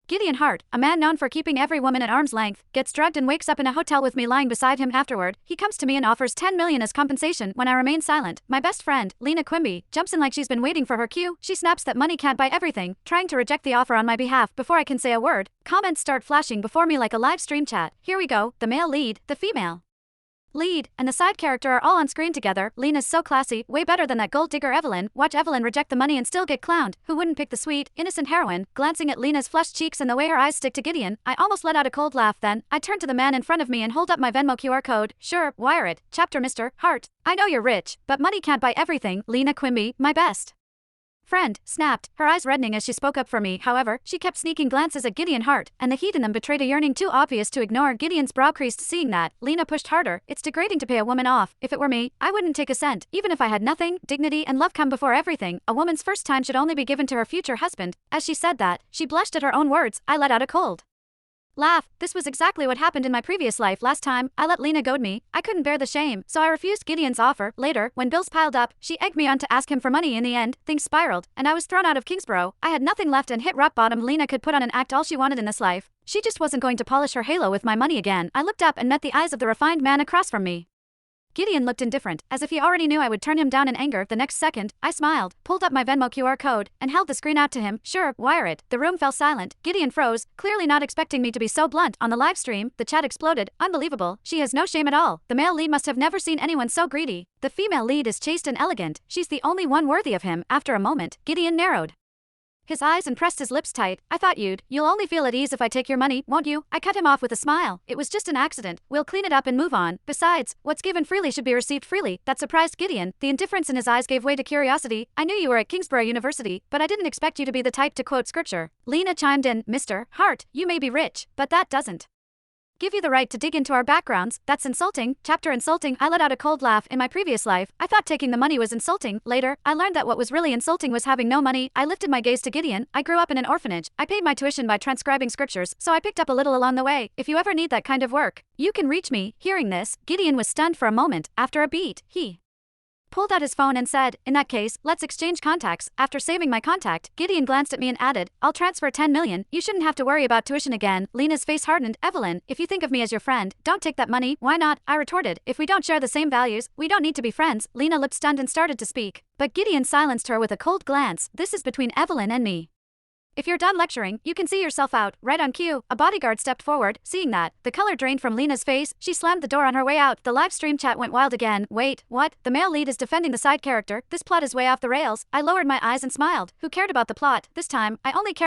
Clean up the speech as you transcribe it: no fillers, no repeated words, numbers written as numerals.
Gideon Hart, a man known for keeping every woman at arm's length, gets drugged and wakes up in a hotel with me lying beside him afterward. He comes to me and offers $10 million as compensation when I remain silent. My best friend, Lena Quimby, jumps in like she's been waiting for her cue. She snaps that money can't buy everything, trying to reject the offer on my behalf before I can say a word. Comments start flashing before me like a live stream chat. Here we go, the male lead, the female lead, and the side character are all on screen together. Lena's so classy, way better than that gold digger Evelyn. Watch Evelyn reject the money and still get clowned. Who wouldn't pick the sweet, innocent heroine? Glancing at Lena's flushed cheeks and the way her eyes stick to Gideon, I almost let out a cold laugh. Then I turn to the man in front of me and hold up my Venmo QR code. Sure, wire it. Chapter Mr. Hart. I know you're rich, but money can't buy everything. Lena Quimby, my best friend, snapped, her eyes reddening as she spoke up for me. However, she kept sneaking glances at Gideon Hart, and the heat in them betrayed a yearning too obvious to ignore. Gideon's brow creased seeing that. Lena pushed harder. It's degrading to pay a woman off. If it were me, I wouldn't take a cent. Even if I had nothing, dignity and love come before everything. A woman's first time should only be given to her future husband. As she said that, she blushed at her own words. I let out a cold laugh. This was exactly what happened in my previous life. Last time, I let Lena goad me. I couldn't bear the shame, so I refused Gideon's offer. Later, when bills piled up, she egged me on to ask him for money. In the end, things spiraled, and I was thrown out of Kingsborough. I had nothing left and hit rock bottom. Lena could put on and act all she wanted in this life. She just wasn't going to polish her halo with my money again. I looked up and met the eyes of the refined man across from me. Gideon looked indifferent, as if he already knew I would turn him down in anger. The next second, I smiled, pulled up my Venmo QR code, and held the screen out to him. Sure, wire it. The room fell silent. Gideon froze, clearly not expecting me to be so blunt. On the live stream, the chat exploded. Unbelievable. She has no shame at all. The male lead must have never seen anyone so greedy. The female lead is chaste and elegant. She's the only one worthy of him. After a moment, Gideon narrowed his eyes and pressed his lips tight. I thought you'll only feel at ease if I take your money, won't you? I cut him off with a smile. It was just an accident. We'll clean it up and move on. Besides, what's given freely should be received freely. That surprised Gideon. The indifference in his eyes gave way to curiosity. I knew you were at Kingsborough University, but I didn't expect you to be the type to quote scripture. Lena chimed in. Mr. Hart, you may be rich, but that doesn't give you the right to dig into our backgrounds. That's insulting. Chapter insulting. I let out a cold laugh. In my previous life, I thought taking the money was insulting. Later, I learned that what was really insulting was having no money. I lifted my gaze to Gideon. I grew up in an orphanage. I paid my tuition by transcribing scriptures, so I picked up a little along the way. If you ever need that kind of work, you can reach me. Hearing this, Gideon was stunned for a moment. After a beat, he pulled out his phone and said, in that case, let's exchange contacts. After saving my contact, Gideon glanced at me and added, I'll transfer $10 million. You shouldn't have to worry about tuition again. Lena's face hardened. Evelyn, if you think of me as your friend, don't take that money. Why not? I retorted. If we don't share the same values, we don't need to be friends. Lena looked stunned and started to speak, but Gideon silenced her with a cold glance. This is between Evelyn and me. If you're done lecturing, you can see yourself out. Right on cue, a bodyguard stepped forward. Seeing that, the color drained from Lena's face. She slammed the door on her way out. The live stream chat went wild again. Wait, what? The male lead is defending the side character. This plot is way off the rails. I lowered my eyes and smiled. Who cared about the plot? This time, I only cared